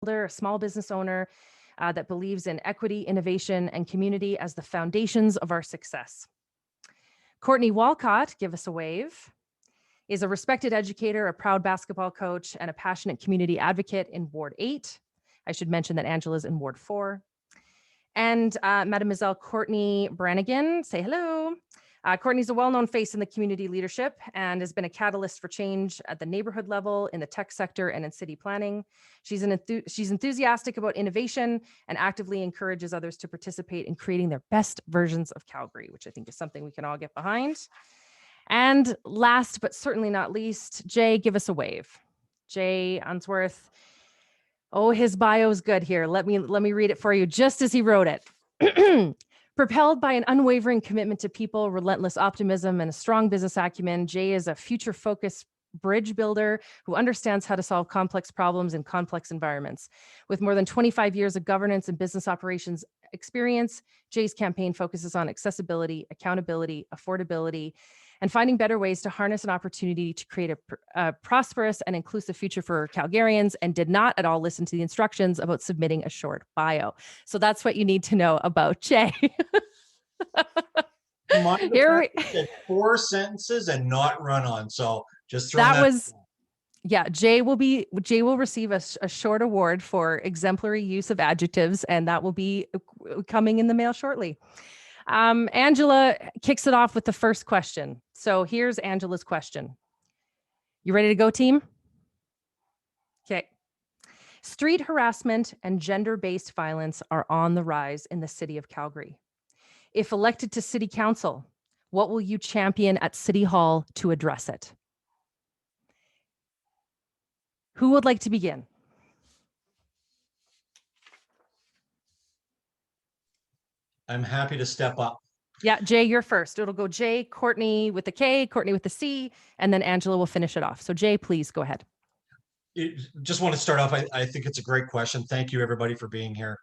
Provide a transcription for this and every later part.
builder, a small business owner that believes in equity, innovation, and community as the foundations of our success. Courtney Walcott, give us a wave, is a respected educator, a proud basketball coach, and a passionate community advocate in Ward 8. I should mention that Angela's in Ward 4. And Mademoiselle Kourtney Branagan, say hello. Courtney's a well-known face in the community leadership and has been a catalyst for change at the neighborhood level, in the tech sector, and in city planning. She's enthusiastic about innovation and actively encourages others to participate in creating their best versions of Calgary, which I think is something we can all get behind. And last but certainly not least, Jay, give us a wave. Jay Unsworth. Oh, his bio is good here. Let me read it for you just as he wrote it. Propelled by an unwavering commitment to people, relentless optimism, and a strong business acumen, Jay is a future-focused bridge builder who understands how to solve complex problems in complex environments. With more than 25 years of governance and business operations experience, Jay's campaign focuses on accessibility, accountability, affordability, and finding better ways to harness an opportunity to create a prosperous and inclusive future for Calgarians, and did not at all listen to the instructions about submitting a short bio. So that's what you need to know about Jay. Here we said 4 sentences and not run on. So just throw that was, yeah, Jay will receive a short award for exemplary use of adjectives, and that will be coming in the mail shortly. Angela kicks it off with the first question. So here's Angela's question. You ready to go, team? Okay. Street harassment and gender-based violence are on the rise in the city of Calgary. If elected to city council, what will you champion at City Hall to address it? Who would like to begin? I'm happy to step up. Yeah, Jay, you're first. It'll go Jay, Courtney with the K, Courtney with the C, and then Angela will finish it off. So Jay, please go ahead. Just want to start off. I think it's a great question. Thank you, everybody, for being here.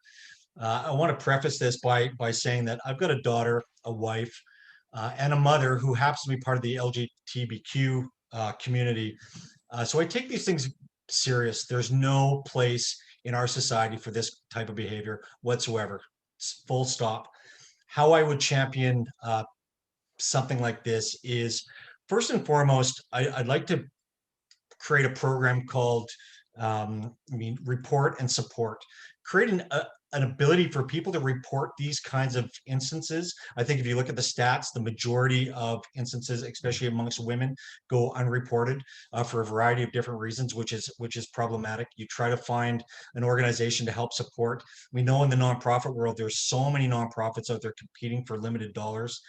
I want to preface this by saying that I've got a daughter, a wife, and a mother who happens to be part of the LGBTQ community. So I take these things serious. There's no place in our society for this type of behavior whatsoever. Full stop. How I would champion something like this is, first and foremost, I'd like to create a program called report and support. Create an ability for people to report these kinds of instances. I think if you look at the stats, the majority of instances, especially amongst women, go unreported for a variety of different reasons, which is problematic. You try to find an organization to help support. We know in the nonprofit world, there's so many nonprofits out there competing for limited dollars.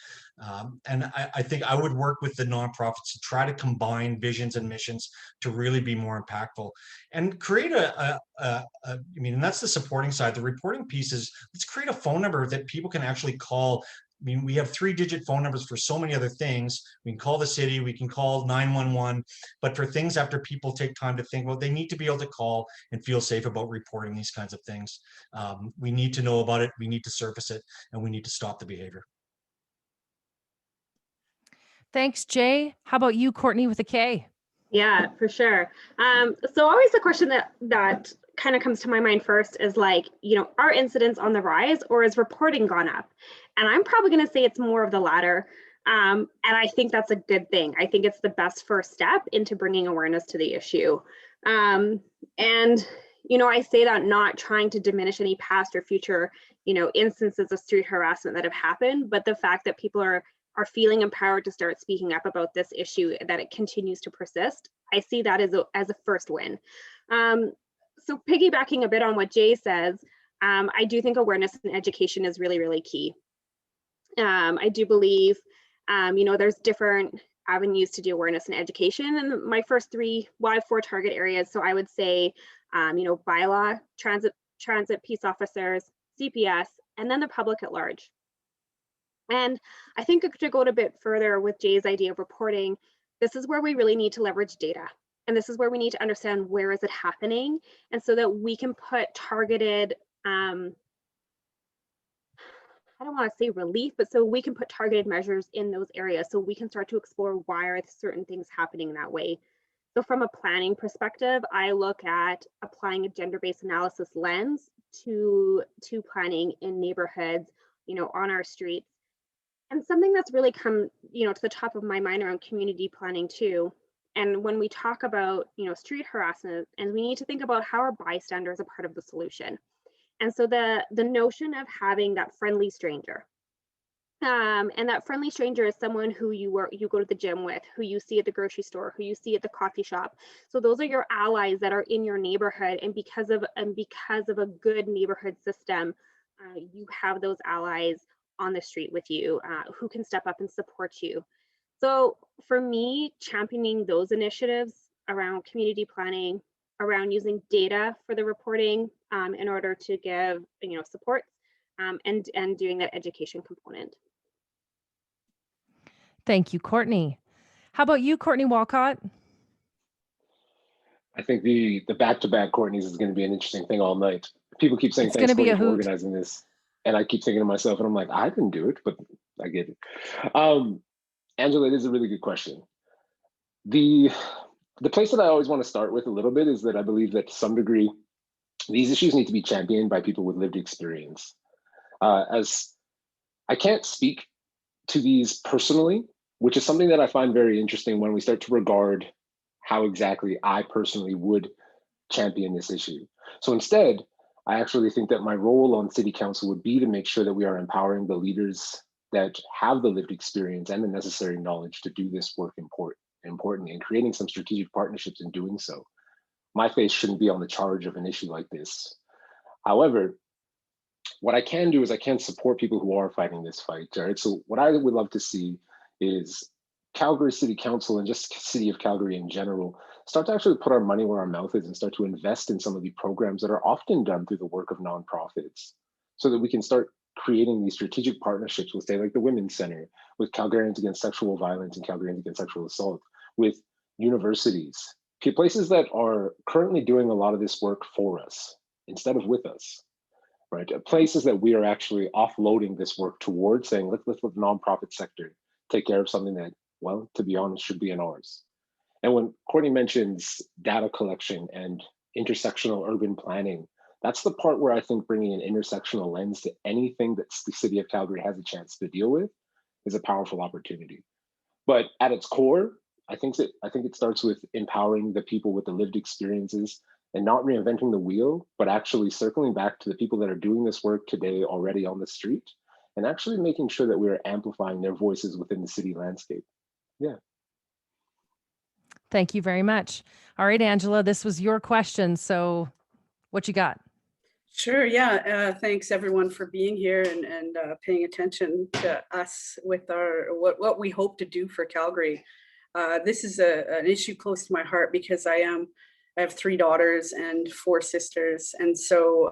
And I think I would work with the nonprofits to try to combine visions and missions to really be more impactful and create and that's the supporting side. The reporting piece is, let's create a phone number that people can actually call. I mean, we have 3-digit phone numbers for so many other things. We can call the city, we can call 911, but for things after people take time to think, well, they need to be able to call and feel safe about reporting these kinds of things. We need to know about it, we need to surface it, and we need to stop the behavior. Thanks, Jay. How about you, Courtney with a K? Yeah, for sure. So always the question that kind of comes to my mind first is like, are incidents on the rise, or is reporting gone up? And I'm probably going to say it's more of the latter. And I think that's a good thing. I think it's the best first step into bringing awareness to the issue. And, I say that not trying to diminish any past or future, instances of street harassment that have happened, but the fact that people are feeling empowered to start speaking up about this issue, that it continues to persist. I see that as a first win. So piggybacking a bit on what Jay says, I do think awareness and education is really, really key. I do believe, there's different avenues to do awareness and education. And my first 3, well, I have 4 target areas. So I would say, bylaw, transit peace officers, CPS, and then the public at large. And I think to go a bit further with Jay's idea of reporting, this is where we really need to leverage data. And this is where we need to understand where is it happening. And so that we can put targeted, I don't want to say relief, but so we can put targeted measures in those areas so we can start to explore why are certain things happening that way. So from a planning perspective, I look at applying a gender-based analysis lens to planning in neighborhoods, on our streets. And something that's really come, to the top of my mind around community planning too. And when we talk about, street harassment, and we need to think about how our bystanders are part of the solution. And so the notion of having that friendly stranger, and that friendly stranger is someone who you go to the gym with, who you see at the grocery store, who you see at the coffee shop. So those are your allies that are in your neighborhood, and because of a good neighborhood system, you have those allies on the street with you, who can step up and support you. So for me, championing those initiatives around community planning, around using data for the reporting, in order to give support, and doing that education component. Thank you, Courtney. How about you, Courtney Walcott? I think the back-to-back Courtneys is going to be an interesting thing all night. People keep saying It's thanks, gonna be Courtney, a for hoot. organizing this. And I keep thinking to myself, and I'm like, I didn't do it, but I get it. Angela, it is a really good question. The place that I always want to start with a little bit is that I believe that to some degree, these issues need to be championed by people with lived experience. As I can't speak to these personally, which is something that I find very interesting when we start to regard how exactly I personally would champion this issue. So instead, I actually think that my role on City Council would be to make sure that we are empowering the leaders that have the lived experience and the necessary knowledge to do this work importantly, and creating some strategic partnerships in doing so. My face shouldn't be on the charge of an issue like this. However, what I can do is I can support people who are fighting this fight, Jared. So what I would love to see is Calgary City Council and just City of Calgary in general start to actually put our money where our mouth is and start to invest in some of the programs that are often done through the work of nonprofits, so that we can start creating these strategic partnerships with, say, like the Women's Center, with Calgarians Against Sexual Violence and Calgarians Against Sexual Assault, with universities, places that are currently doing a lot of this work for us instead of with us. Right, places that we are actually offloading this work towards, saying let's let the nonprofit sector take care of something that, well, to be honest, should be in ours. And when Courtney mentions data collection and intersectional urban planning, that's the part where I think bringing an intersectional lens to anything that the City of Calgary has a chance to deal with is a powerful opportunity. But at its core, I think it starts with empowering the people with the lived experiences and not reinventing the wheel, but actually circling back to the people that are doing this work today already on the street, and actually making sure that we are amplifying their voices within the city landscape. Yeah. Thank you very much. All right, Angela, this was your question. So what you got? Sure, yeah. Thanks everyone for being here and paying attention to us with our what we hope to do for Calgary. This is an issue close to my heart because I have 3 daughters and 4 sisters. And so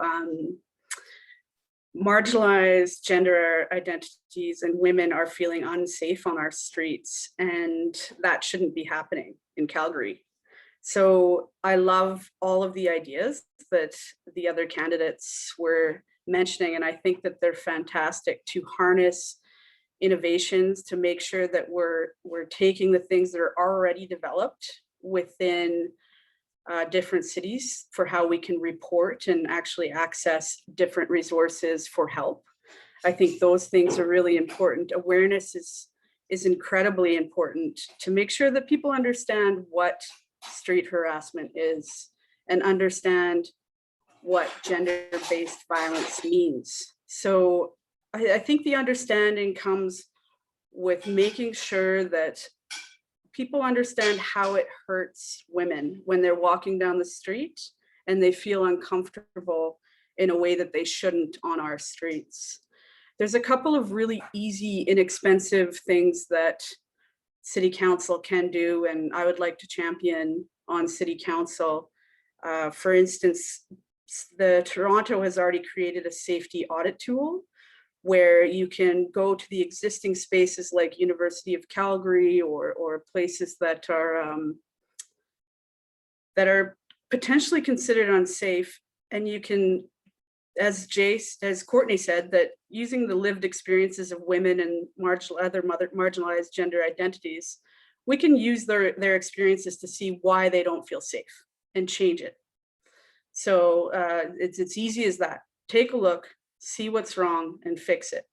marginalized gender identities and women are feeling unsafe on our streets, and that shouldn't be happening in Calgary. So I love all of the ideas that the other candidates were mentioning, and I think that they're fantastic to harness innovations to make sure that we're taking the things that are already developed within different cities for how we can report and actually access different resources for help. I think those things are really important. Awareness is incredibly important to make sure that people understand what street harassment is and understand what gender-based violence means. So I think the understanding comes with making sure that people understand how it hurts women when they're walking down the street and they feel uncomfortable in a way that they shouldn't on our streets. There's a couple of really easy, inexpensive things that City Council can do, and I would like to champion on City Council. For instance, Toronto has already created a safety audit tool where you can go to the existing spaces like University of Calgary or places that are potentially considered unsafe, and you can, as Courtney said, that using the lived experiences of women and other marginalized gender identities, we can use their experiences to see why they don't feel safe and change it. So it's easy as that. Take a look, see what's wrong, and fix it.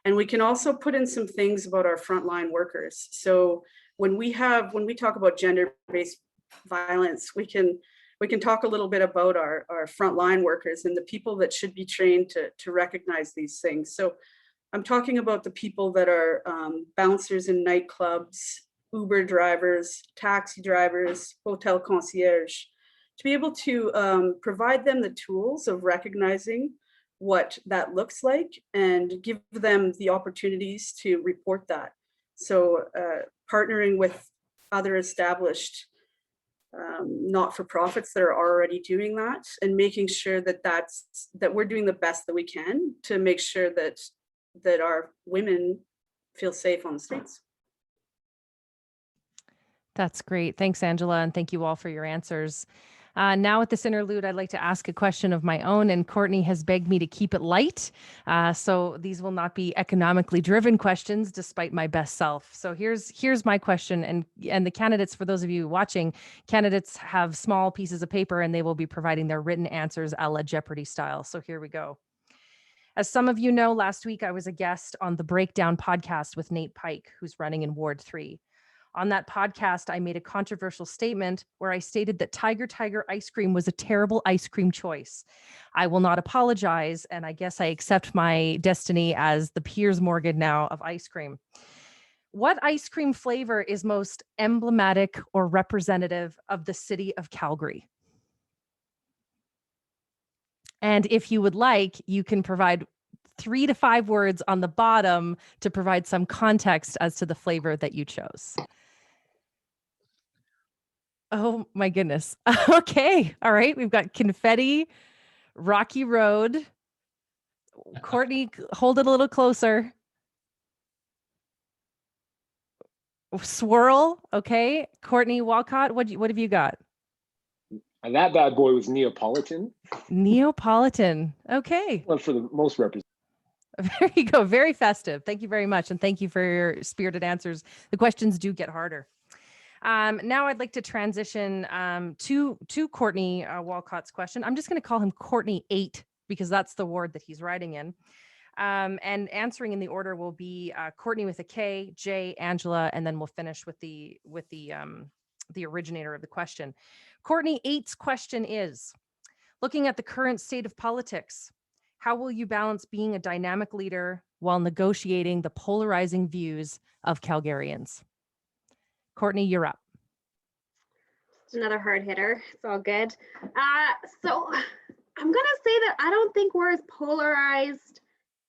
And we can also put in some things about our frontline workers. So when we talk about gender-based violence, we can talk a little bit about our frontline workers and the people that should be trained to recognize these things. So I'm talking about the people that are bouncers in nightclubs, Uber drivers, taxi drivers, hotel concierge, to be able to provide them the tools of recognizing what that looks like and give them the opportunities to report that. So partnering with other established not-for-profits that are already doing that, and making sure that we're doing the best that we can to make sure that our women feel safe on the streets. That's great. Thanks, Angela, and thank you all for your answers. Now at this interlude, I'd like to ask a question of my own, and Kourtney has begged me to keep it light. So these will not be economically driven questions, despite my best self. So here's my question, and the candidates, for those of you watching, candidates have small pieces of paper and they will be providing their written answers a la Jeopardy style. So here we go. As some of you know, last week I was a guest on the Breakdown podcast with Nate Pike, who's running in Ward 3. On that podcast, I made a controversial statement where I stated that Tiger ice cream was a terrible ice cream choice. I will not apologize, and I guess I accept my destiny as the Piers Morgan now of ice cream. What ice cream flavor is most emblematic or representative of the city of Calgary? And if you would like, you can provide 3 to 5 words on the bottom to provide some context as to the flavor that you chose. Oh my goodness. Okay. All right. We've got confetti, Rocky Road. Kourtney, hold it a little closer. Swirl. Okay. Courtney Walcott, what have you got? And that bad boy was Neapolitan. Neapolitan. Okay. Well, for the most representative. There you go. Very festive. Thank you very much. And thank you for your spirited answers. The questions do get harder. Now I'd like to transition to Courtney Walcott's question. I'm just going to call him Courtney 8 because that's the ward that he's riding in. And answering in the order will be Courtney with a K, J, Angela, and then we'll finish with the originator of the question. Courtney 8's question is, looking at the current state of politics, how will you balance being a dynamic leader while negotiating the polarizing views of Calgarians? Courtney, you're up. It's another hard hitter. It's all good. So I'm going to say that I don't think we're as polarized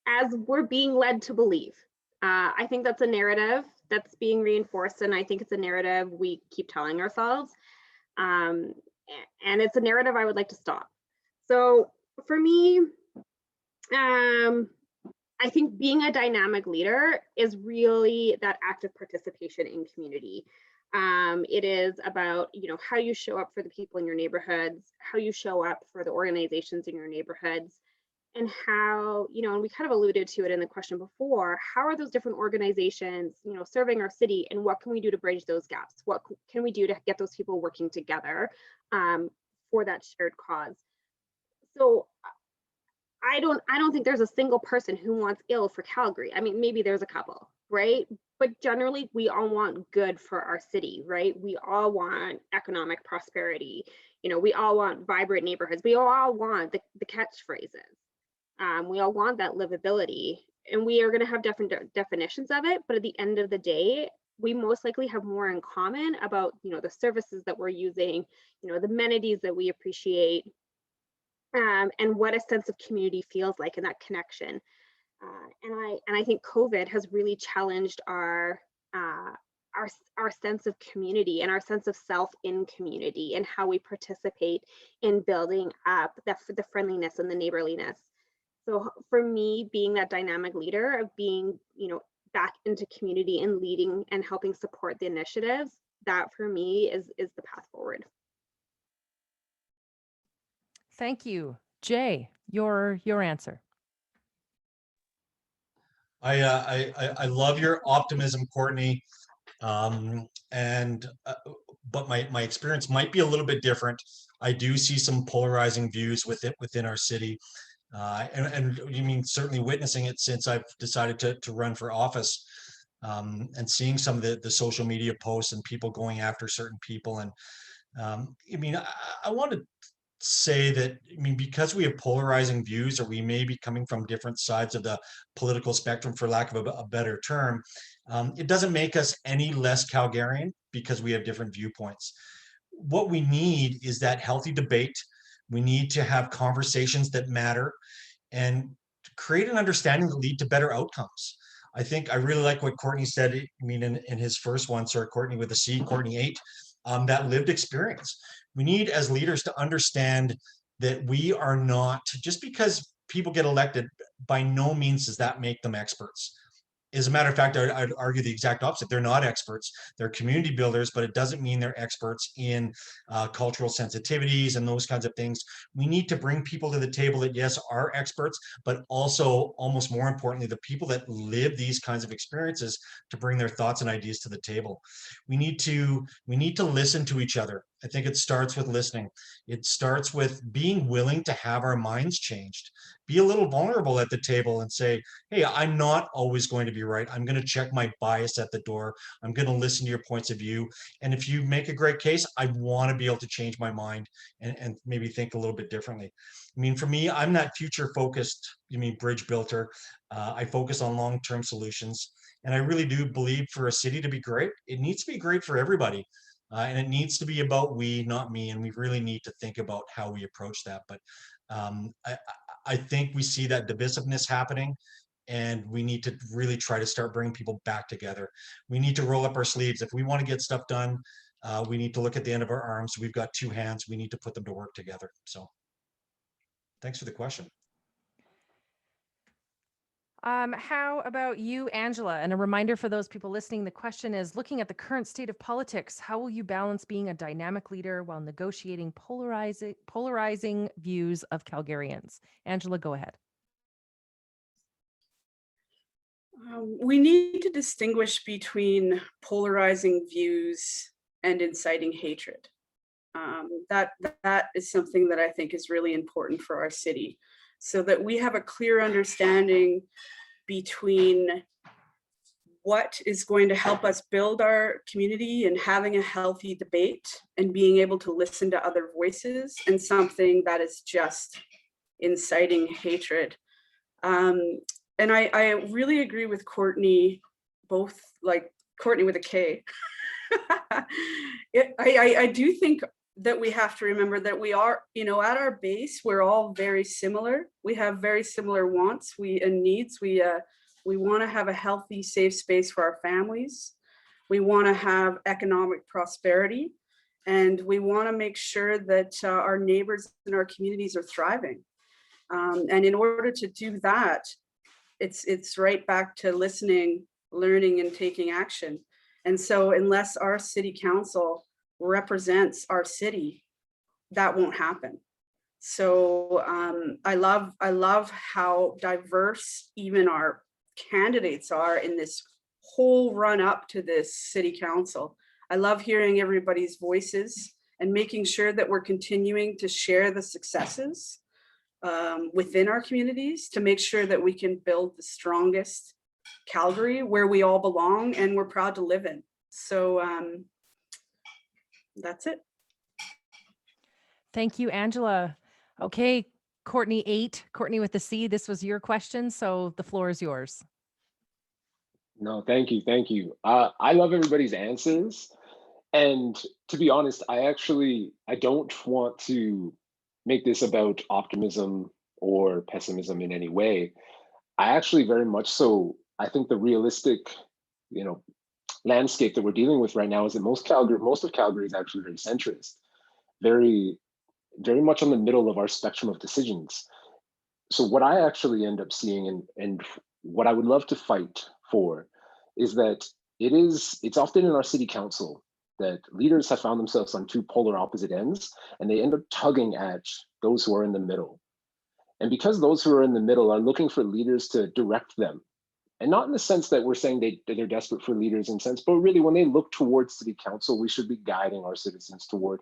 as we're being led to believe. I think that's a narrative that's being reinforced, and I think it's a narrative we keep telling ourselves. And it's a narrative I would like to stop. So for me, I think being a dynamic leader is really that active participation in community. It is about, how you show up for the people in your neighborhoods, how you show up for the organizations in your neighborhoods, and how, and we kind of alluded to it in the question before, how are those different organizations, serving our city, and what can we do to bridge those gaps? What can we do to get those people working together for that shared cause? So I don't think there's a single person who wants ill for Calgary. I mean, maybe there's a couple, right? But generally, we all want good for our city, right? We all want economic prosperity. We all want vibrant neighborhoods. We all want the catchphrases. We all want that livability. And we are going to have different definitions of it. But at the end of the day, we most likely have more in common about, the services that we're using, the amenities that we appreciate, and what a sense of community feels like in that connection. And I think COVID has really challenged our sense of community and our sense of self in community and how we participate in building up the friendliness and the neighborliness. So for me, being that dynamic leader of being, back into community and leading and helping support the initiatives, that for me is the path forward. Thank you. Jay, your answer. I love your optimism, Courtney. But my experience might be a little bit different. I do see some polarizing views within our city. And you mean certainly witnessing it since I've decided to run for office, and seeing some of the social media posts and people going after certain people. And I mean, I want to say that, I mean, because we have polarizing views, or we may be coming from different sides of the political spectrum, for lack of a better term, it doesn't make us any less Calgarian because we have different viewpoints. What we need is that healthy debate. We need to have conversations that matter and create an understanding that lead to better outcomes. I think I really like what Courtney said. I mean, in his first one, sorry, Courtney with a C, Courtney 8, that lived experience. We need as leaders to understand that we are not, just because people get elected, by no means does that make them experts. As a matter of fact, I'd argue the exact opposite. They're not experts. They're community builders, but it doesn't mean they're experts in cultural sensitivities and those kinds of things. We need to bring people to the table that, yes, are experts, but also, almost more importantly, the people that live these kinds of experiences to bring their thoughts and ideas to the table. We need to listen to each other. I think it starts with listening. It starts with being willing to have our minds changed. Be a little vulnerable at the table and say, hey, I'm not always going to be right. I'm going to check my bias at the door. I'm going to listen to your points of view. And if you make a great case, I want to be able to change my mind and maybe think a little bit differently. I mean, for me, I'm that future focused, bridge builder. I focus on long-term solutions. And I really do believe for a city to be great, it needs to be great for everybody. And it needs to be about we, not me. And we really need to think about how we approach that. But I think we see that divisiveness happening, and we need to really try to start bringing people back together. We need to roll up our sleeves. If we want to get stuff done, we need to look at the end of our arms. We've got two hands. We need to put them to work together. So thanks for the question. How about you, Angela? And a reminder for those people listening, the question is, looking at the current state of politics, how will you balance being a dynamic leader while negotiating polarizing views of Calgarians? Angela, go ahead. We need to distinguish between polarizing views and inciting hatred. That is something that I think is really important for our city, so that we have a clear understanding between what is going to help us build our community and having a healthy debate and being able to listen to other voices, and something that is just inciting hatred. And I really agree with Courtney, both, like Courtney with a K. I do think that we have to remember that we are, at our base, we're all very similar. We have very similar wants and needs. We want to have a healthy, safe space for our families. We want to have economic prosperity, and we want to make sure that our neighbors and our communities are thriving. And in order to do that, it's right back to listening, learning, and taking action. And so unless our city council represents our city, that won't happen. So I love how diverse even our candidates are in this whole run up to this city council. I love hearing everybody's voices and making sure that we're continuing to share the successes within our communities to make sure that we can build the strongest Calgary where we all belong and we're proud to live in. So that's it. Thank you, Angela. Okay, Courtney 8, Courtney with the C, this was your question, so the floor is yours. No, thank you. I love everybody's answers. And to be honest, I don't want to make this about optimism or pessimism in any way. I actually very much so, I think the realistic, landscape that we're dealing with right now is that most of Calgary is actually very centrist, very, very much on the middle of our spectrum of decisions. So what I actually end up seeing and what I would love to fight for is that it's often in our city council that leaders have found themselves on two polar opposite ends, and they end up tugging at those who are in the middle. And because those who are in the middle are looking for leaders to direct them And not in the sense that we're saying they're desperate for leaders in sense, but really when they look towards city council, we should be guiding our citizens toward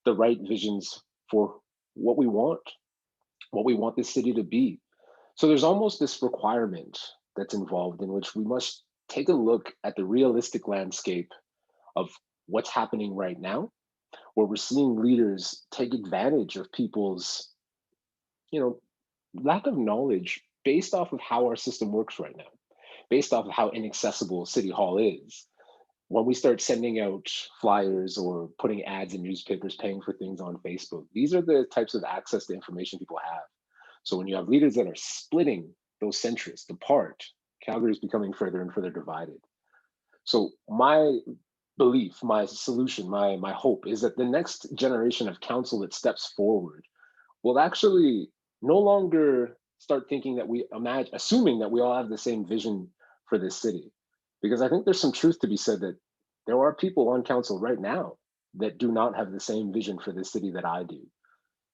the right visions for what we want this city to be. So there's almost this requirement that's involved in which we must take a look at the realistic landscape of what's happening right now, where we're seeing leaders take advantage of people's, lack of knowledge based off of how our system works right now, based off of how inaccessible City Hall is. When we start sending out flyers or putting ads in newspapers, paying for things on Facebook, these are the types of access to information people have. So when you have leaders that are splitting those centrists apart, Calgary is becoming further and further divided. So my belief, my solution, my hope is that the next generation of council that steps forward will actually no longer start thinking that assuming that we all have the same vision for this city. Because I think there's some truth to be said that there are people on council right now that do not have the same vision for this city that I do.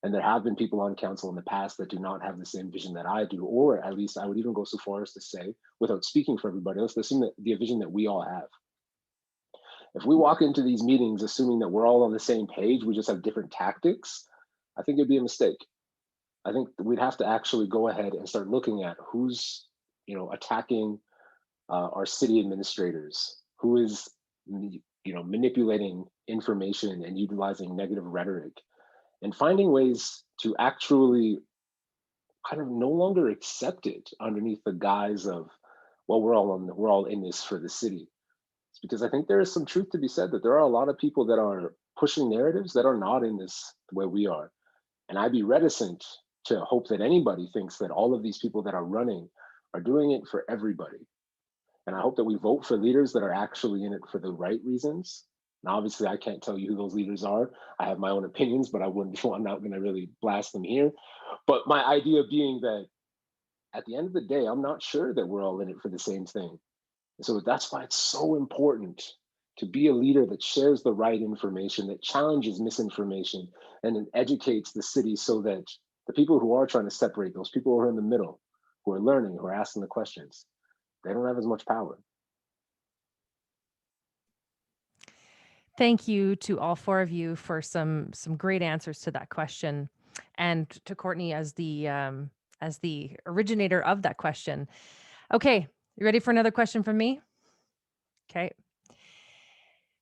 And there have been people on council in the past that do not have the same vision that I do, or at least I would even go so far as to say, without speaking for everybody else, assume that the vision that we all have. If we walk into these meetings assuming that we're all on the same page, we just have different tactics, I think it'd be a mistake. I think we'd have to actually go ahead and start looking at who's, attacking our city administrators, who is, manipulating information and utilizing negative rhetoric, and finding ways to actually kind of no longer accept it underneath the guise of, well, we're all in this for the city. It's because I think there is some truth to be said that there are a lot of people that are pushing narratives that are not in this the way we are. And I'd be reticent to hope that anybody thinks that all of these people that are running are doing it for everybody. And I hope that we vote for leaders that are actually in it for the right reasons. Now, obviously, I can't tell you who those leaders are. I have my own opinions, but I'm not going to really blast them here. But my idea being that at the end of the day, I'm not sure that we're all in it for the same thing. And so that's why it's so important to be a leader that shares the right information, that challenges misinformation, and then educates the city so that the people who are trying to separate, those people who are in the middle, who are learning, who are asking the questions, they don't have as much power. Thank you to all four of you for some great answers to that question, and to Kourtney as the originator of that question. Okay, you ready for another question from me? Okay.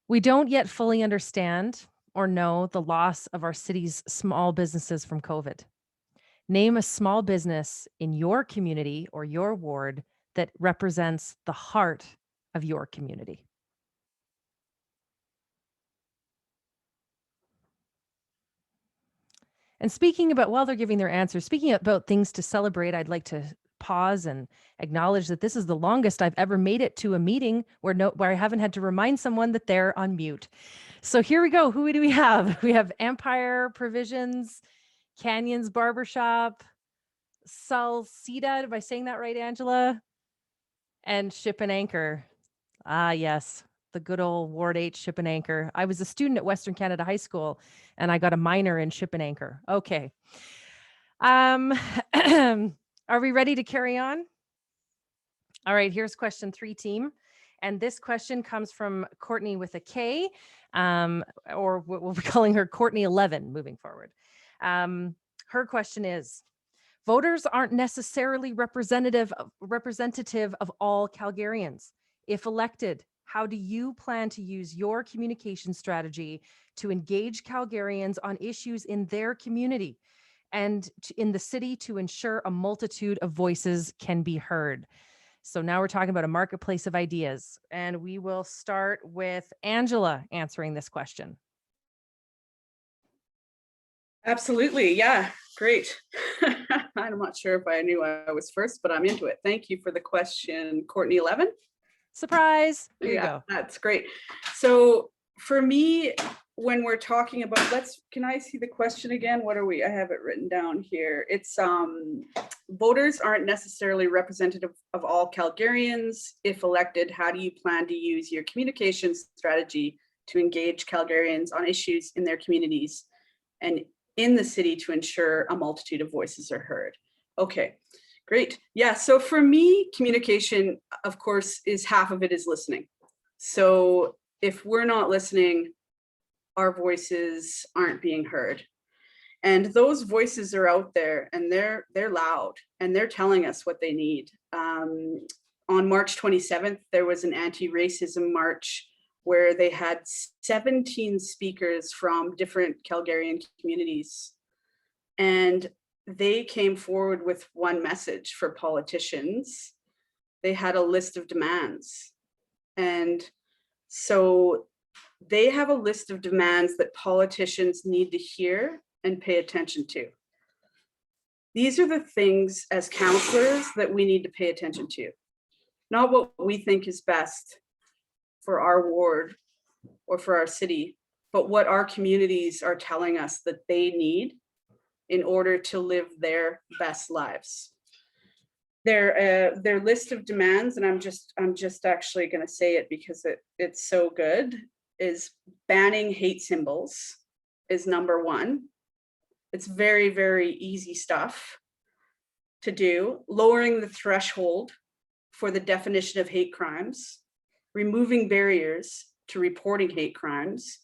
We don't yet fully understand or know the loss of our city's small businesses from COVID. Name a small business in your community or your ward that represents the heart of your community. And speaking about, while they're giving their answers, speaking about things to celebrate, I'd like to pause and acknowledge that this is the longest I've ever made it to a meeting where I haven't had to remind someone that they're on mute. So here we go. Who do we have? We have Empire Provisions, Canyons Barbershop, Salsida, am I saying that right, Angela? And Ship and Anchor. Ah, yes, the good old Ward 8 Ship and Anchor. I was a student at Western Canada High School, and I got a minor in Ship and Anchor. Okay. Are we ready to carry on? All right, here's question 3, team. And this question comes from Courtney with a K, or what we'll be calling her Courtney 11 moving forward. Her question is, voters aren't necessarily representative of all Calgarians. If elected, how do you plan to use your communication strategy to engage Calgarians on issues in their community and in the city to ensure a multitude of voices can be heard? So now we're talking about a marketplace of ideas, and we will start with Angela answering this question. Absolutely. Yeah, great. I'm not sure if I knew I was first, but I'm into it. Thank you for the question, Courtney 11. Surprise. There you go. That's great. So for me, when we're talking about, can I see the question again? What are we? I have it written down here. It's voters aren't necessarily representative of all Calgarians. If elected, how do you plan to use your communication strategy to engage Calgarians on issues in their communities and in the city to ensure a multitude of voices are heard? Okay, Great. Yeah. So for me, communication, of course, is half of it is listening. So if we're not listening, our voices aren't being heard. And those voices are out there, and they're loud, and they're telling us what they need. On March 27th, there was an anti-racism march where they had 17 speakers from different Calgarian communities. And they came forward with one message for politicians. They had a list of demands. And so they have a list of demands that politicians need to hear and pay attention to. These are the things as councillors that we need to pay attention to, not what we think is best for our ward or for our city, but what our communities are telling us that they need in order to live their best lives. Their list of demands, and I'm just actually going to say it because it's so good, is banning hate symbols is number one. It's very, very easy stuff to do. Lowering the threshold for the definition of hate crimes, removing barriers to reporting hate crimes,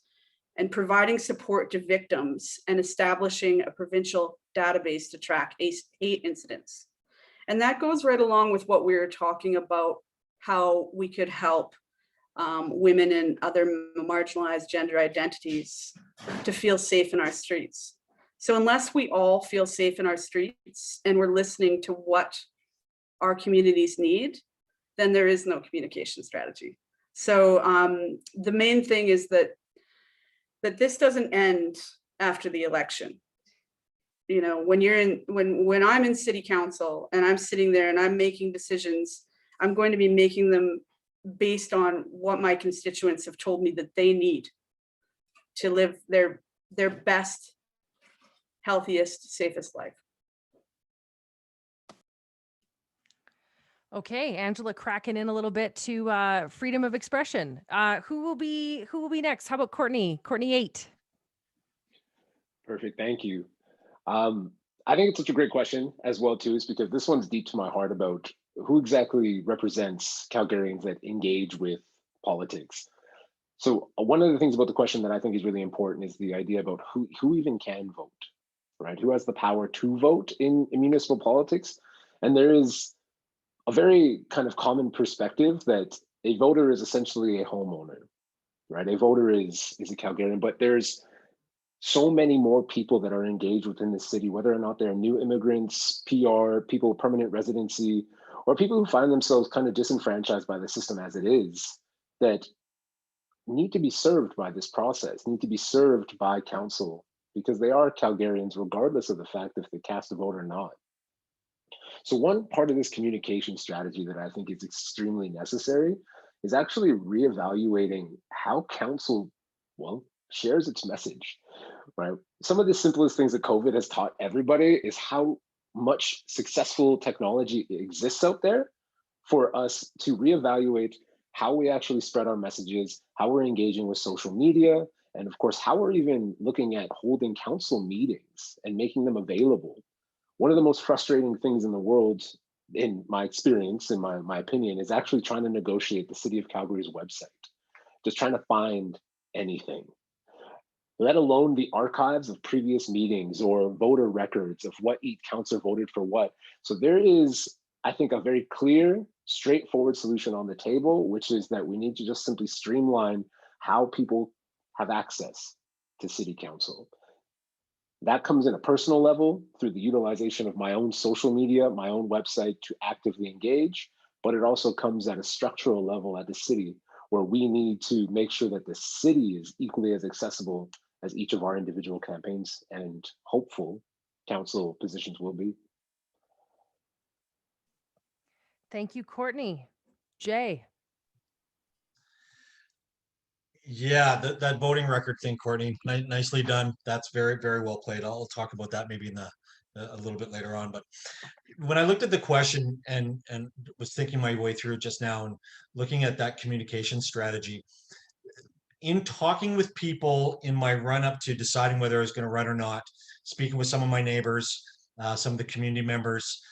and providing support to victims, and establishing a provincial database to track hate incidents. And that goes right along with what we were talking about, how we could help women and other marginalized gender identities to feel safe in our streets. So unless we all feel safe in our streets and we're listening to what our communities need, then there is no communication strategy. So the main thing is that this doesn't end after the election. You know, when I'm in city council and I'm sitting there and I'm making decisions, I'm going to be making them based on what my constituents have told me that they need to live their best, healthiest, safest life. Okay, Angela, cracking in a little bit to freedom of expression. Who will be next? How about Kourtney? Kourtney 8. Perfect, thank you. I think it's such a great question as well too, is because this one's deep to my heart about who exactly represents Calgarians that engage with politics. So one of the things about the question that I think is really important is the idea about who even can vote, right? Who has the power to vote in municipal politics? And there is a very kind of common perspective that a voter is essentially a homeowner, right? A voter is a Calgarian, but there's so many more people that are engaged within the city, whether or not they're new immigrants, PR, people with permanent residency, or people who find themselves kind of disenfranchised by the system as it is, that need to be served by this process, need to be served by council, because they are Calgarians regardless of the fact if they cast a vote or not. So one part of this communication strategy that I think is extremely necessary is actually reevaluating how council, well, shares its message, right? Some of the simplest things that COVID has taught everybody is how much successful technology exists out there for us to reevaluate how we actually spread our messages, how we're engaging with social media, and of course, how we're even looking at holding council meetings and making them available. One of the most frustrating things in the world, in my experience, in my opinion, is actually trying to negotiate the City of Calgary's website, just trying to find anything, let alone the archives of previous meetings or voter records of what each councillor voted for what. So there is, I think, a very clear, straightforward solution on the table, which is that we need to just simply streamline how people have access to City Council. That comes in a personal level through the utilization of my own social media, my own website to actively engage, but it also comes at a structural level at the city, where we need to make sure that the city is equally as accessible as each of our individual campaigns and hopeful council positions will be. Thank you, Kourtney. Jay. Yeah, that voting record thing, Kourtney, nicely done. That's very, very well played. I'll talk about that maybe in a little bit later on. But when I looked at the question and was thinking my way through it just now and looking at that communication strategy, in talking with people in my run up to deciding whether I was going to run or not, speaking with some of my neighbors, some of the community members,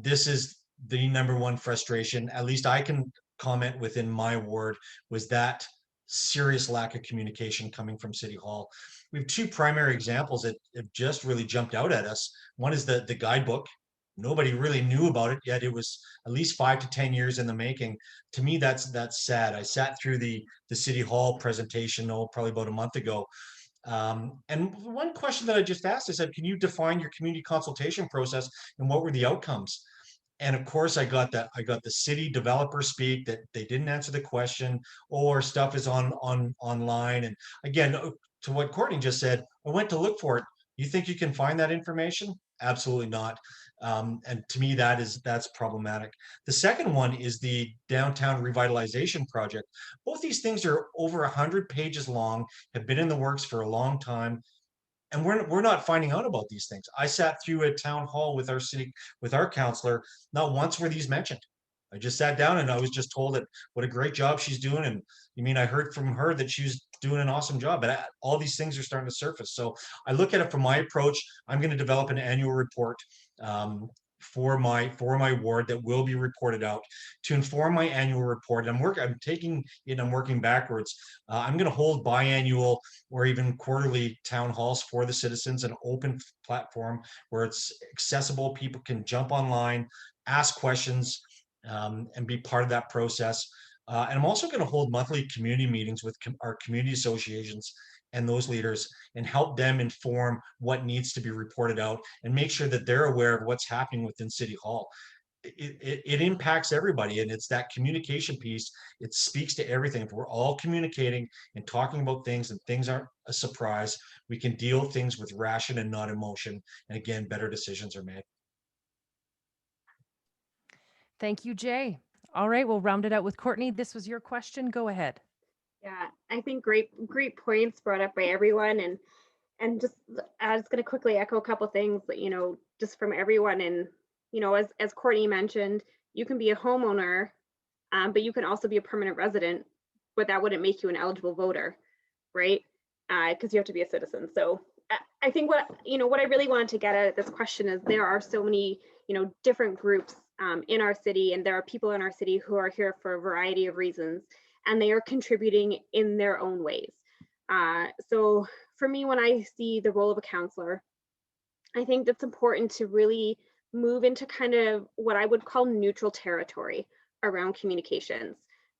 This is the number one frustration, at least I can comment within my ward, was that serious lack of communication coming from City Hall. We have two primary examples that have just really jumped out at us. One is the guidebook. Nobody really knew about it yet. It was at least 5 to 10 years in the making. To me, that's sad. I sat through the City Hall presentation, probably about a month ago. And one question that I just asked, I said, can you define your community consultation process and what were the outcomes? And of course, I got the city developer speak that they didn't answer the question, or stuff is online. And again, to what Courtney just said, I went to look for it. You think you can find that information? Absolutely not. And to me, that's problematic. The second one is the downtown revitalization project. Both these things are over 100 pages long, have been in the works for a long time, and we're not finding out about these things. I sat through a town hall with our councillor. Not once were these mentioned. I just sat down and I was just told that what a great job she's doing. And you mean I heard from her that she was doing an awesome job, but all these things are starting to surface. So I look at it from my approach. I'm going to develop an annual report for my ward that will be reported out. To inform my annual report, I'm taking it, I'm working backwards. I'm going to hold biannual or even quarterly town halls for the citizens, an open platform where it's accessible. People can jump online, ask questions, and be part of that process. And I'm also going to hold monthly community meetings with our community associations and those leaders, and help them inform what needs to be reported out and make sure that they're aware of what's happening within City Hall. It impacts everybody, and it's that communication piece. It speaks to everything. If we're all communicating and talking about things and things aren't a surprise, we can deal things with ration and not emotion. And again, better decisions are made. Thank you, Jay. All right, we'll round it out with Courtney. This was your question. Go ahead. Yeah, I think great points brought up by everyone, and just I was going to quickly echo a couple things that, just from everyone. And as Courtney mentioned, you can be a homeowner, but you can also be a permanent resident, but that wouldn't make you an eligible voter, right? Because you have to be a citizen. So I think what I really wanted to get at this question is there are so many different groups in our city, and there are people in our city who are here for a variety of reasons, and they are contributing in their own ways. So for me, when I see the role of a counselor, I think that's important to really move into kind of what I would call neutral territory around communications.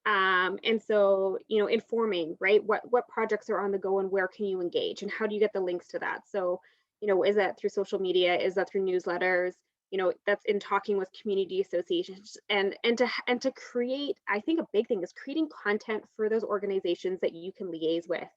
And so, informing, right, what projects are on the go and where can you engage and how do you get the links to that? So, is that through social media? Is that through newsletters? That's in talking with community associations and to create, I think a big thing is creating content for those organizations that you can liaise with,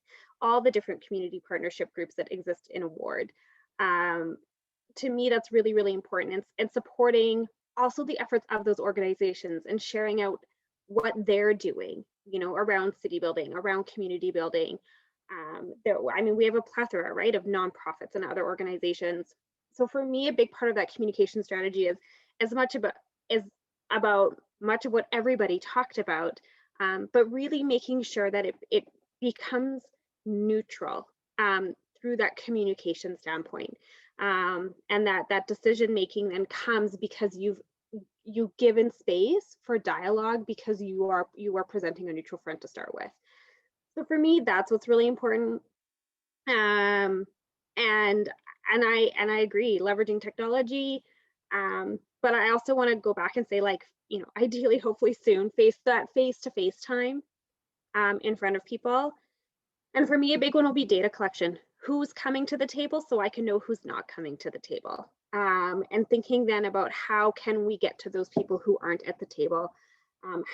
all the different community partnership groups that exist in a ward. To me, that's really, really important, and supporting also the efforts of those organizations and sharing out what they're doing, around city building, around community building. We have a plethora, right, of nonprofits and other organizations. So for me, a big part of that communication strategy is about much of what everybody talked about, but really making sure that it becomes neutral through that communication standpoint, and that decision making then comes because you've given space for dialogue because you are presenting a neutral front to start with. So for me, that's what's really important. And I agree, leveraging technology, but I also want to go back and say, ideally, hopefully soon, face-to-face time in front of people. And for me, a big one will be data collection. Who's coming to the table so I can know who's not coming to the table. And thinking then about how can we get to those people who aren't at the table?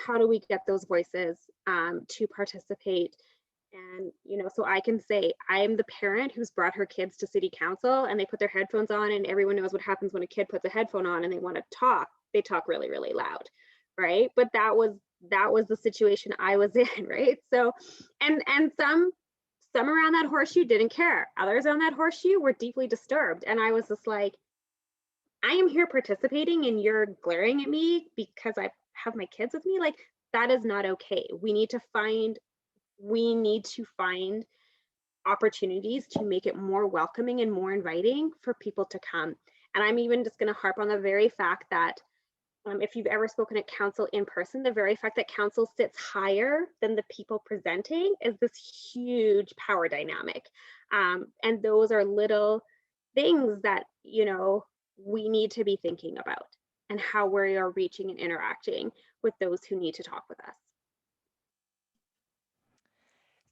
How do we get those voices to participate? And, so I can say I am the parent who's brought her kids to city council and they put their headphones on, and everyone knows what happens when a kid puts a headphone on and they want to talk. They talk really, really loud, right? But that was the situation I was in, right? So, and some around that horseshoe didn't care. Others on that horseshoe were deeply disturbed. And I was just like, I am here participating and you're glaring at me because I have my kids with me. Like, that is not okay. We need to find opportunities to make it more welcoming and more inviting for people to come. And I'm even just going to harp on the very fact that if you've ever spoken at council in person, the very fact that council sits higher than the people presenting is this huge power dynamic. And those are little things that, you know, we need to be thinking about, and how we are reaching and interacting with those who need to talk with us.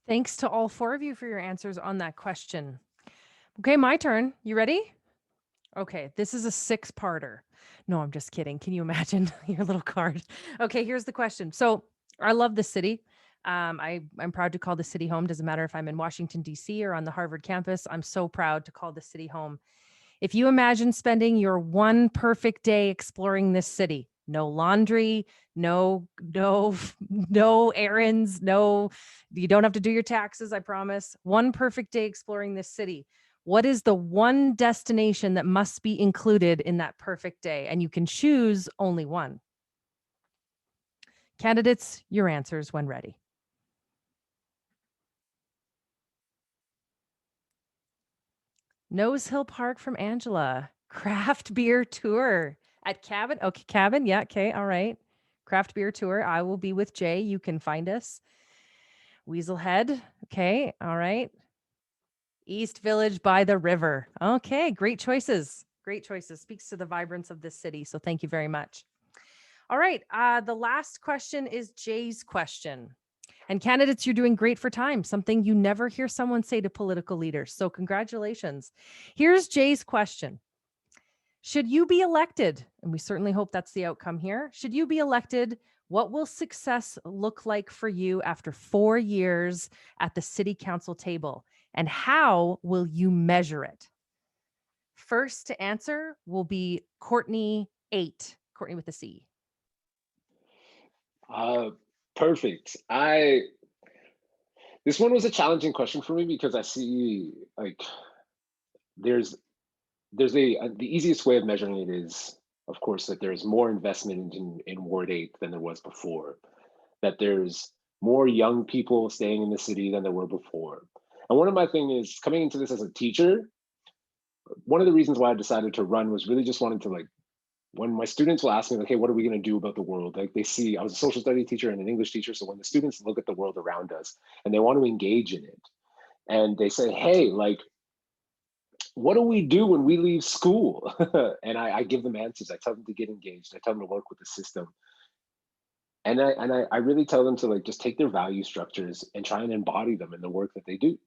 Thanks to all 4 of you for your answers on that question. Okay, my turn. You ready? Okay, this is a 6-parter. No, I'm just kidding. Can you imagine your little card? Okay, here's the question. So I love the city. I'm proud to call the city home. Doesn't matter if I'm in Washington, D.C. or on the Harvard campus. I'm so proud to call the city home. If you imagine spending your one perfect day exploring this city, no laundry, no errands, you don't have to do your taxes, I promise. One perfect day exploring this city. What is the one destination that must be included in that perfect day? And you can choose only one. Candidates, your answers when ready. Nose Hill Park from Angela. Craft beer tour at Cabin. Okay, Cabin. Yeah, okay, all right. Craft beer tour. I will be with Jay. You can find us. Weaselhead. Okay, all right. East Village by the river. Okay, great choices. Great choices. Speaks to the vibrance of this city. So thank you very much. All right. The last question is Jay's question. And candidates, you're doing great for time, something you never hear someone say to political leaders. So congratulations. Here's Jay's question. Should you be elected, and we certainly hope that's the outcome here, should you be elected, what will success look like for you after 4 years at the city council table? And how will you measure it? First to answer will be Courtney 8, Courtney with a C. Perfect. This one was a challenging question for me because I see like the easiest way of measuring it is, of course, that there's more investment in Ward 8 than there was before, that there's more young people staying in the city than there were before. And one of my things is coming into this as a teacher, one of the reasons why I decided to run was really just wanting to, like, when my students will ask me, like, hey, what are we going to do about the world? Like, they see, I was a social studies teacher and an English teacher. So when the students look at the world around us and they want to engage in it, and they say, hey, like, what do we do when we leave school? And I give them answers. I tell them to get engaged. I tell them to work with the system. And I really tell them to, like, just take their value structures and try and embody them in the work that they do.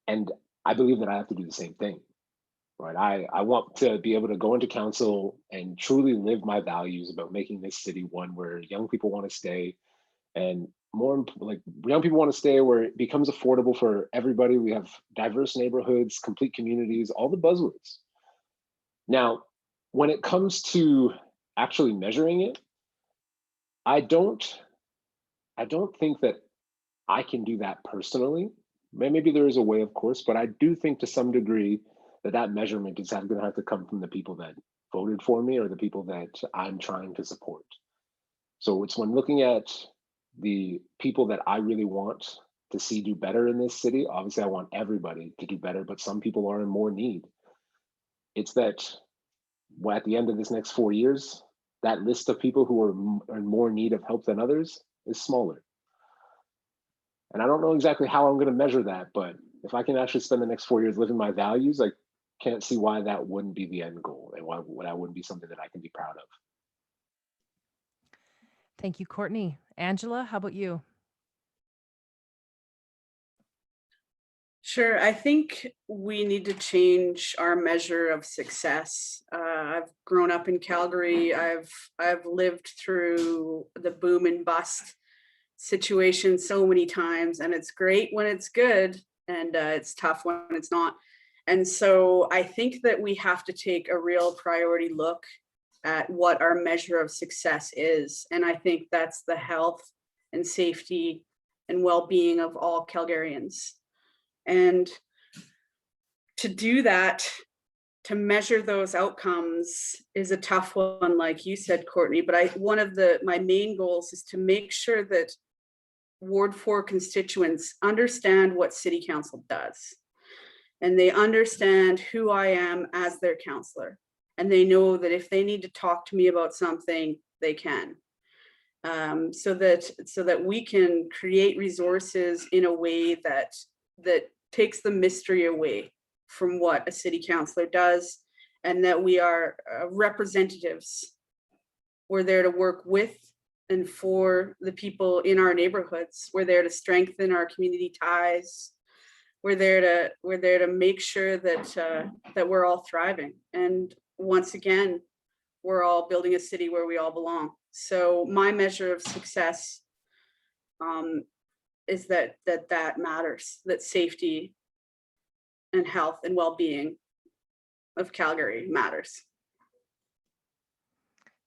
And I believe that I have to do the same thing. Right. I want to be able to go into council and truly live my values about making this city one where young people want to stay, and more like young people want to stay where it becomes affordable for everybody. We have diverse neighborhoods, complete communities, all the buzzwords. Now, when it comes to actually measuring it, I don't think that I can do that personally. Maybe there is a way, of course, but I do think to some degree that measurement is going to have to come from the people that voted for me or the people that I'm trying to support. So it's when looking at the people that I really want to see do better in this city. Obviously, I want everybody to do better, but some people are in more need. It's that at the end of this next 4 years, that list of people who are in more need of help than others is smaller. And I don't know exactly how I'm going to measure that, but if I can actually spend the next 4 years living my values, I can't see why that wouldn't be the end goal and why that wouldn't be something that I can be proud of. Thank you, Courtney. Angela, how about you? Sure. I think we need to change our measure of success. I've grown up in Calgary. I've lived through the boom and bust situation so many times, and it's great when it's good, and it's tough when it's not. And so I think that we have to take a real priority look at what our measure of success is. And I think that's the health and safety and well-being of all Calgarians. And to do that, to measure those outcomes is a tough one, like you said, Courtney, but one of my main goals is to make sure that Ward 4 constituents understand what City Council does. and they understand who I am as their counselor. And they know that if they need to talk to me about something, they can. So that we can create resources in a way that takes the mystery away from what a city councilor does, and that we are representatives. We're there to work with and for the people in our neighborhoods. We're there to strengthen our community ties. We're there to make sure that that we're all thriving. And once again, we're all building a city where we all belong. So my measure of success is that matters, that safety and health and well-being of Calgary matters.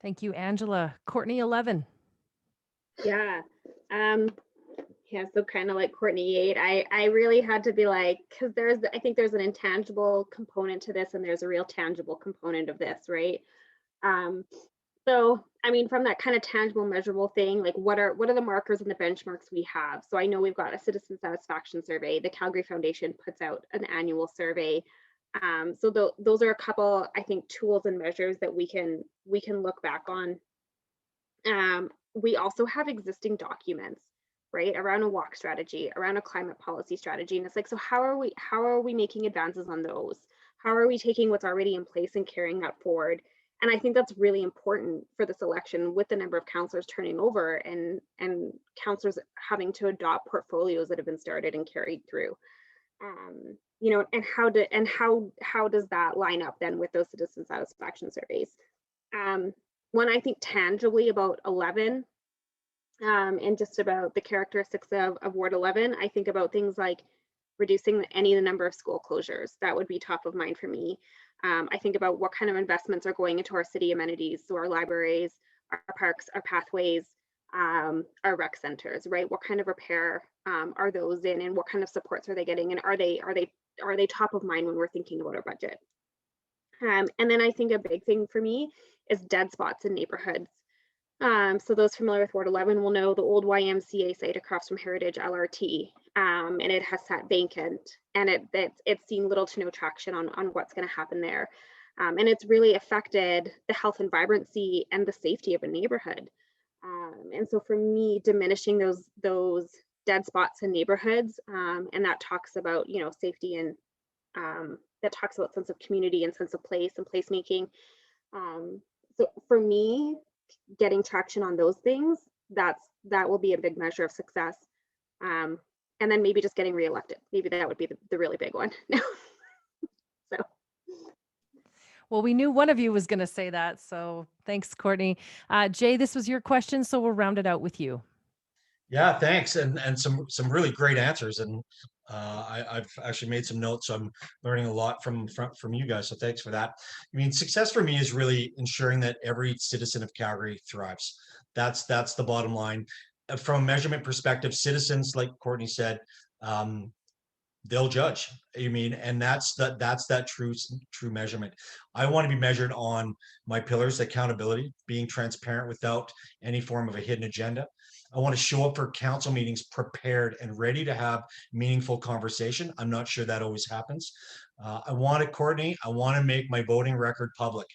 Thank you, Angela. Courtney, 11. Yeah. Yeah, so kind of like Courtney 8, I really had to be like, because I think there's an intangible component to this and there's a real tangible component of this, right? So, I mean, from that kind of tangible, measurable thing, like what are the markers and the benchmarks we have? So I know we've got a citizen satisfaction survey. The Calgary Foundation puts out an annual survey. So those are a couple, I think, tools and measures that we can look back on. We also have existing documents, right, around a walk strategy, around a climate policy strategy. And it's like, so how are we making advances on those? How are we taking what's already in place and carrying that forward? And I think that's really important for this election, with the number of councillors turning over and councillors having to adopt portfolios that have been started and carried through. You know, and how does that line up then with those citizen satisfaction surveys? When I think tangibly about 11, and just about the characteristics of Ward 11, I think about things like reducing the number of school closures. That would be top of mind for me. I think about what kind of investments are going into our city amenities, so our libraries, our parks, our pathways, our rec centers, right? What kind of repair are those in, and what kind of supports are they getting, and are they top of mind when we're thinking about our budget? And then I think a big thing for me is dead spots in neighborhoods. So those familiar with Ward 11 will know the old YMCA site across from Heritage LRT, and it has sat vacant, and it's seen little to no traction on what's going to happen there, and it's really affected the health and vibrancy and the safety of a neighborhood. And so for me, diminishing those dead spots in neighborhoods, and that talks about, you know, safety, and that talks about sense of community and sense of place and placemaking. So for me, getting traction on those things, that will be a big measure of success. And then maybe just getting reelected. Maybe that would be the really big one. So. Well, we knew one of you was going to say that. So thanks, Courtney. Jay, this was your question, so we'll round it out with you. Yeah, thanks. And some really great answers. And I've actually made some notes, so I'm learning a lot from you guys. So thanks for that. I mean, success for me is really ensuring that every citizen of Calgary thrives. That's the bottom line. From a measurement perspective, citizens, like Courtney said, they'll judge. I mean, and that's that true measurement. I want to be measured on my pillars: accountability, being transparent without any form of a hidden agenda. I want to show up for council meetings prepared and ready to have meaningful conversation. I'm not sure that always happens. I want to make my voting record public.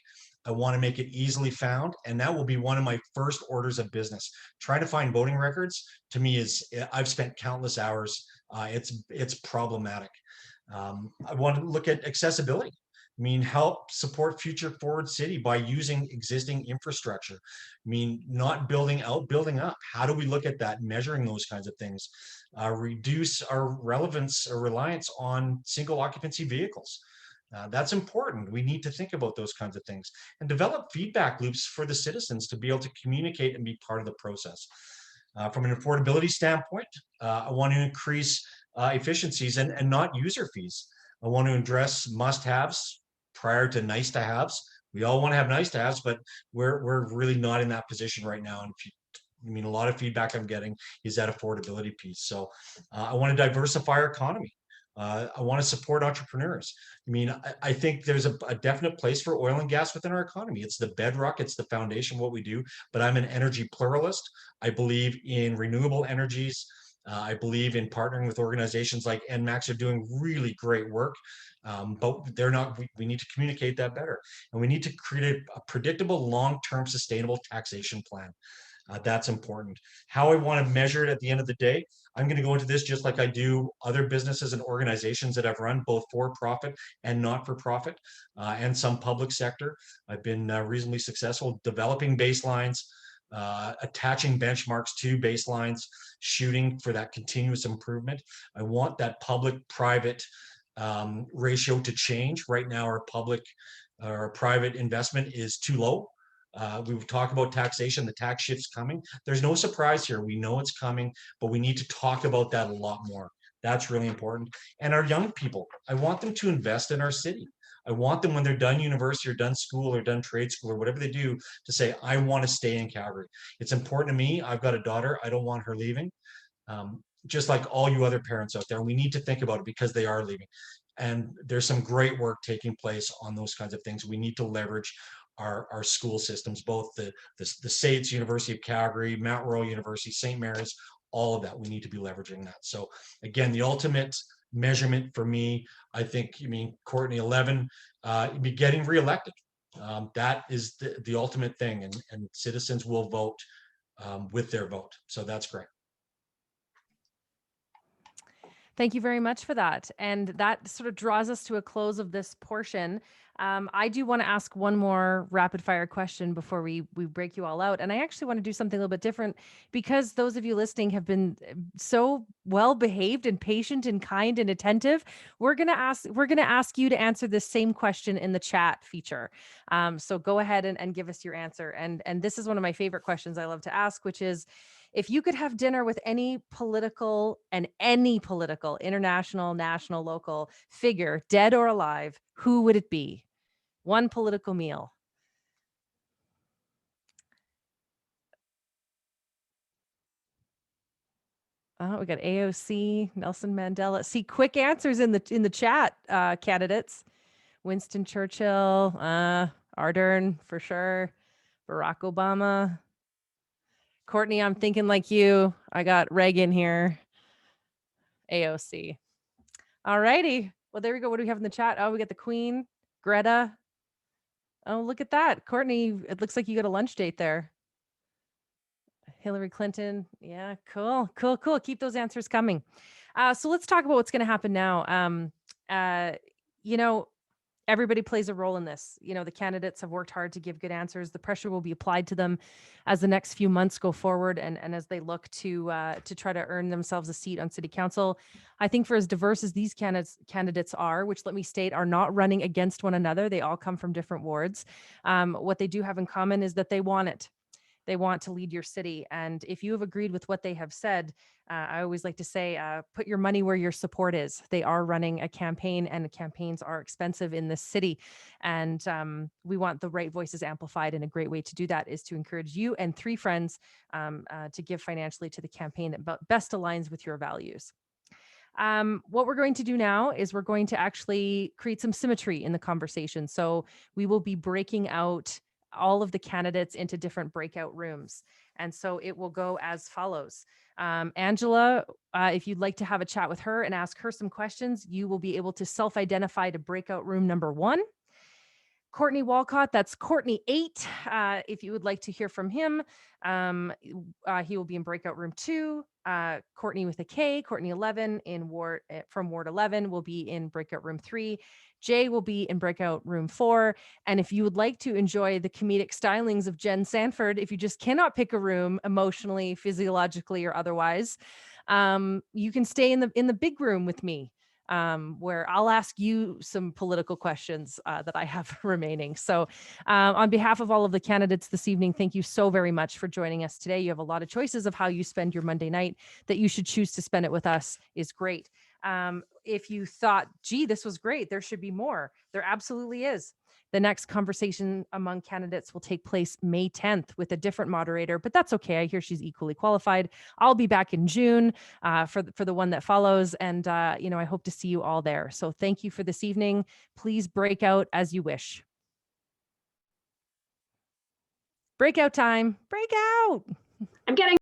I want to make it easily found, and that will be one of my first orders of business. Trying to find voting records, to me, I've spent countless hours. It's problematic. I want to look at accessibility. I mean, help support future forward city by using existing infrastructure. I mean, not building out, building up. How do we look at that, measuring those kinds of things? Reduce our relevance or reliance on single occupancy vehicles. That's important. We need to think about those kinds of things and develop feedback loops for the citizens to be able to communicate and be part of the process. From an affordability standpoint, I want to increase efficiencies and not user fees. I want to address must-haves prior to nice-to-haves. We all want to have nice-to-haves, but we're really not in that position right now. And I mean, a lot of feedback I'm getting is that affordability piece. So I want to diversify our economy. I want to support entrepreneurs. I mean, I think there's a definite place for oil and gas within our economy. It's the bedrock, it's the foundation of what we do, but I'm an energy pluralist. I believe in renewable energies, I believe in partnering with organizations like NMAX are doing really great work, but they're not. We need to communicate that better, and we need to create a predictable, long-term, sustainable taxation plan. That's important. How I want to measure it at the end of the day, I'm going to go into this just like I do other businesses and organizations that I've run, both for profit and not for profit, and some public sector. I've been reasonably successful developing baselines, attaching benchmarks to baselines, shooting for that continuous improvement. I want that public-private ratio to change. Right now, our private investment is too low. We talk about taxation, the tax shift's coming. There's no surprise here. We know it's coming, but we need to talk about that a lot more. That's really important. And our young people, I want them to invest in our city. I want them when they're done university or done school or done trade school or whatever they do to say, I want to stay in Calgary. It's important to me. I've got a daughter. I don't want her leaving. Just like all you other parents out there, we need to think about it because they are leaving. And there's some great work taking place on those kinds of things. We need to leverage our school systems, both the SAITs, University of Calgary, Mount Royal University, St. Mary's, all of that. We need to be leveraging that. So again, the ultimate measurement for me, I think, Kourtney 11, be getting reelected. That is the ultimate thing, and citizens will vote with their vote. So that's great. Thank you very much for that. And that sort of draws us to a close of this portion. I do want to ask one more rapid fire question before we break you all out. And I actually want to do something a little bit different because those of you listening have been so well behaved and patient and kind and attentive. We're going to ask you to answer this same question in the chat feature. So go ahead and give us your answer. And this is one of my favorite questions I love to ask, which is, if you could have dinner with any political, international, national, local figure, dead or alive, who would it be? One political meal. Oh, we got AOC, Nelson Mandela. See, quick answers in the chat, candidates. Winston Churchill, Ardern for sure. Barack Obama. Courtney, I'm thinking like you. I got Reagan here. AOC. All righty. Well, there we go. What do we have in the chat? Oh, we got the Queen, Greta. Oh, look at that. Courtney, it looks like you got a lunch date there. Hillary Clinton. Yeah, cool. Keep those answers coming. So let's talk about what's going to happen now. Everybody plays a role in this. The candidates have worked hard to give good answers. The pressure will be applied to them as the next few months go forward and as they look to try to earn themselves a seat on city council. I think for as diverse as these candidates are, which let me state are not running against one another, they all come from different wards. What they do have in common is that they want it. They want to lead your city. And if you have agreed with what they have said, I always like to say, put your money where your support is. They are running a campaign and the campaigns are expensive in this city. And we want the right voices amplified. And a great way to do that is to encourage you and 3 friends to give financially to the campaign that best aligns with your values. What we're going to do now is we're going to actually create some symmetry in the conversation. So we will be breaking out all of the candidates into different breakout rooms. And so it will go as follows. Angela, if you'd like to have a chat with her and ask her some questions, you will be able to self-identify to breakout room number 1. Courtney Walcott, that's Courtney 8. If you would like to hear from him, he will be in breakout room 2. Courtney with a K, Courtney 11 from Ward 11 will be in breakout room 3. Jay will be in breakout room 4. And if you would like to enjoy the comedic stylings of Jenn Sanford, if you just cannot pick a room emotionally, physiologically, or otherwise, you can stay in the big room with me. Where I'll ask you some political questions that I have remaining. So on behalf of all of the candidates this evening, thank you so very much for joining us today. You have a lot of choices of how you spend your Monday night. That you should choose to spend it with us is great. If you thought, gee, this was great, there should be more, there absolutely is. The next conversation among candidates will take place May 10th with a different moderator, but that's okay. I hear she's equally qualified. I'll be back in June for the one that follows. And, I hope to see you all there. So thank you for this evening. Please break out as you wish. Breakout time. Break out. I'm getting